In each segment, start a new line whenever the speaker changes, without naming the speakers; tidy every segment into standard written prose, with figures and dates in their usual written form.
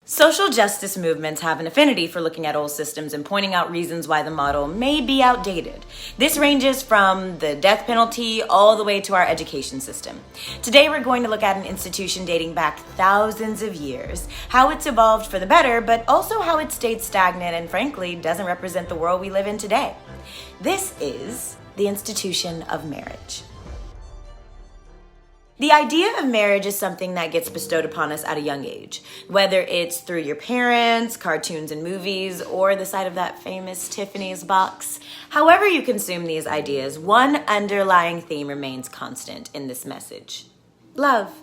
Social justice movements have an affinity for looking at old systems and pointing out reasons why the model may be outdated. This ranges from the death penalty all the way to our education system. Today we're going to look at an institution dating back thousands of years, how it's evolved for the better, but also how it stayed stagnant and frankly doesn't represent the world we live in today. This is the institution of marriage. The idea of marriage is something that gets bestowed upon us at a young age, whether it's through your parents, cartoons and movies, or the sight of that famous Tiffany's box. However you consume these ideas, one underlying theme remains constant in this message: love.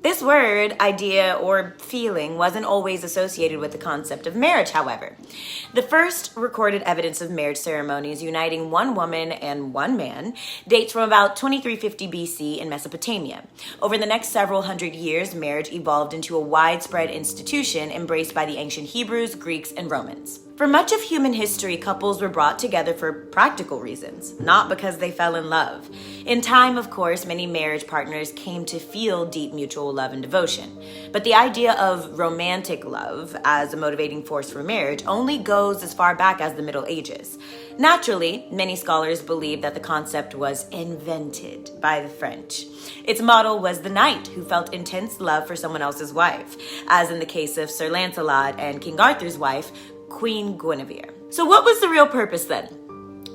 This word, idea, or feeling wasn't always associated with the concept of marriage, however. The first recorded evidence of marriage ceremonies uniting one woman and one man dates from about 2350 BC in Mesopotamia. Over the next several hundred years, marriage evolved into a widespread institution embraced by the ancient Hebrews, Greeks, and Romans. For much of human history, couples were brought together for practical reasons, not because they fell in love. In time, of course, many marriage partners came to feel deep mutual love and devotion. But the idea of romantic love as a motivating force for marriage only goes as far back as the Middle Ages. Naturally, many scholars believe that the concept was invented by the French. Its model was the knight who felt intense love for someone else's wife, as in the case of Sir Lancelot and King Arthur's wife, Queen Guinevere. So what was the real purpose then?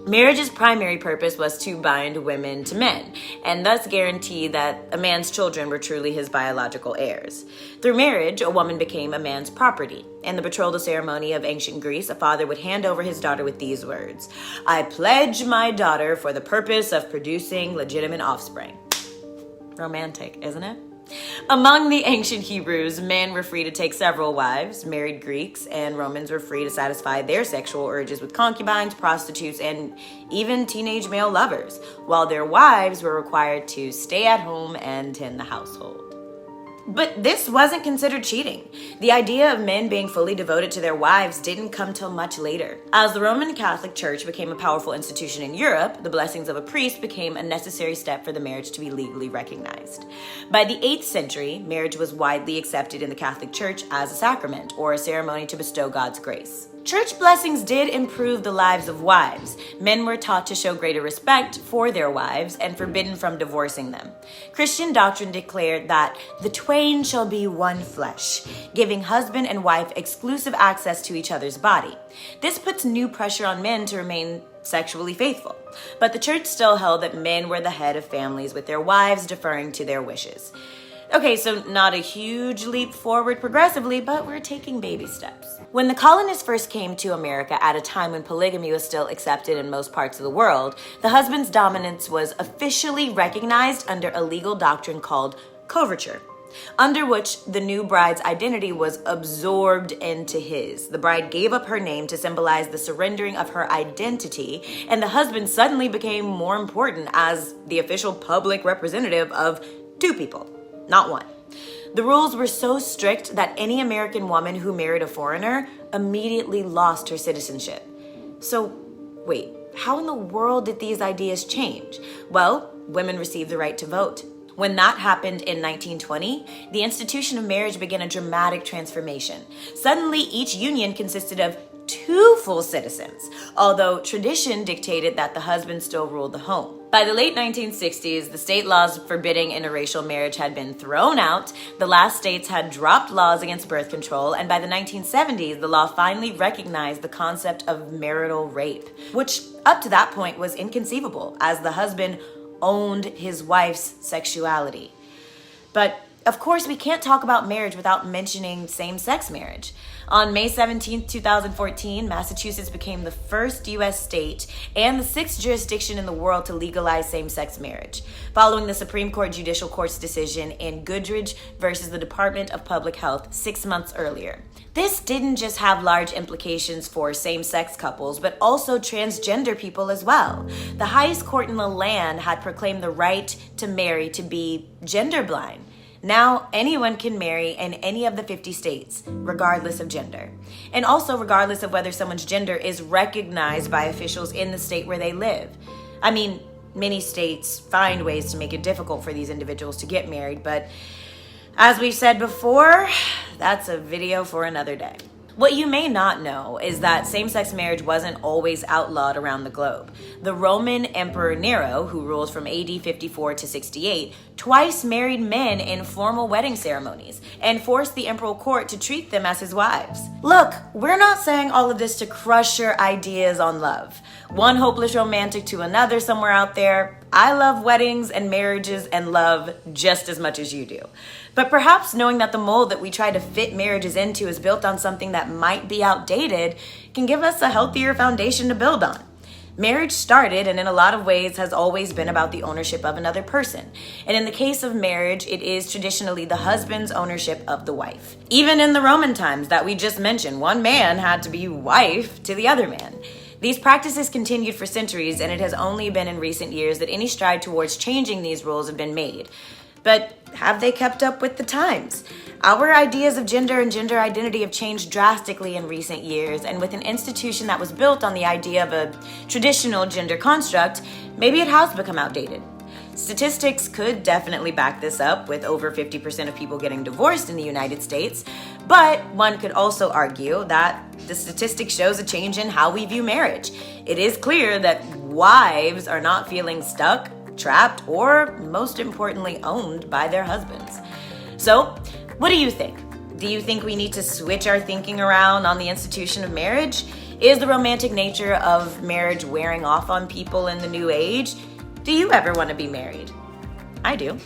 Marriage's primary purpose was to bind women to men, and thus guarantee that a man's children were truly his biological heirs. Through marriage, a woman became a man's property. In the betrothal ceremony of ancient Greece, a father would hand over his daughter with these words: "I pledge my daughter for the purpose of producing legitimate offspring." Romantic, isn't it? Among the ancient Hebrews, men were free to take several wives. Married Greeks and Romans were free to satisfy their sexual urges with concubines, prostitutes, and even teenage male lovers, while their wives were required to stay at home and tend the household. But this wasn't considered cheating. The idea of men being fully devoted to their wives didn't come till much later. As the Roman Catholic Church became a powerful institution in Europe, the blessings of a priest became a necessary step for the marriage to be legally recognized. By the 8th century, marriage was widely accepted in the Catholic Church as a sacrament or a ceremony to bestow God's grace. Church blessings did improve the lives of wives. Men were taught to show greater respect for their wives and forbidden from divorcing them. Christian doctrine declared that the twain shall be one flesh, giving husband and wife exclusive access to each other's body. This puts new pressure on men to remain sexually faithful. But the church still held that men were the head of families, with their wives deferring to their wishes. Okay, so not a huge leap forward progressively, but we're taking baby steps. When the colonists first came to America at a time when polygamy was still accepted in most parts of the world, the husband's dominance was officially recognized under a legal doctrine called coverture, under which the new bride's identity was absorbed into his. The bride gave up her name to symbolize the surrendering of her identity, and the husband suddenly became more important as the official public representative of two people, not one. The rules were so strict that any American woman who married a foreigner immediately lost her citizenship. So, wait, how in the world did these ideas change? Well, women received the right to vote. When that happened in 1920, the institution of marriage began a dramatic transformation. Suddenly, each union consisted of 2 full citizens, although tradition dictated that the husband still ruled the home. By the late 1960s, the state laws forbidding interracial marriage had been thrown out, the last states had dropped laws against birth control, and by the 1970s, the law finally recognized the concept of marital rape, which up to that point was inconceivable, as the husband owned his wife's sexuality. But of course, we can't talk about marriage without mentioning same-sex marriage. On May 17, 2014, Massachusetts became the first U.S. state and the 6th jurisdiction in the world to legalize same-sex marriage, following the Supreme Court Judicial Court's decision in Goodridge versus the Department of Public Health 6 months earlier. This didn't just have large implications for same-sex couples, but also transgender people as well. The highest court in the land had proclaimed the right to marry to be gender blind. Now, anyone can marry in any of the 50 states, regardless of gender. And also regardless of whether someone's gender is recognized by officials in the state where they live. I mean, many states find ways to make it difficult for these individuals to get married, but As we've said before, that's a video for another day. What you may not know is that same-sex marriage wasn't always outlawed around the globe. The Roman Emperor Nero, who ruled from AD 54 to 68, twice married men in formal wedding ceremonies and forced the imperial court to treat them as his wives. Look, we're not saying all of this to crush your ideas on love. One hopeless romantic to another somewhere out there. I love weddings and marriages and love just as much as you do. But perhaps knowing that the mold that we try to fit marriages into is built on something that might be outdated can give us a healthier foundation to build on. Marriage started and in a lot of ways has always been about the ownership of another person. And in the case of marriage, it is traditionally the husband's ownership of the wife. Even in the Roman times that we just mentioned, one man had to be wife to the other man. These practices continued for centuries, and it has only been in recent years that any stride towards changing these rules have been made. But have they kept up with the times? Our ideas of gender and gender identity have changed drastically in recent years, and with an institution that was built on the idea of a traditional gender construct, maybe it has become outdated. Statistics could definitely back this up, with over 50% of people getting divorced in the United States, but one could also argue that the statistic shows a change in how we view marriage. It is clear that wives are not feeling stuck, trapped, or most importantly, owned by their husbands. So, what do you think? Do you think we need to switch our thinking around on the institution of marriage? Is the romantic nature of marriage wearing off on people in the new age? Do you ever want to be married? I do.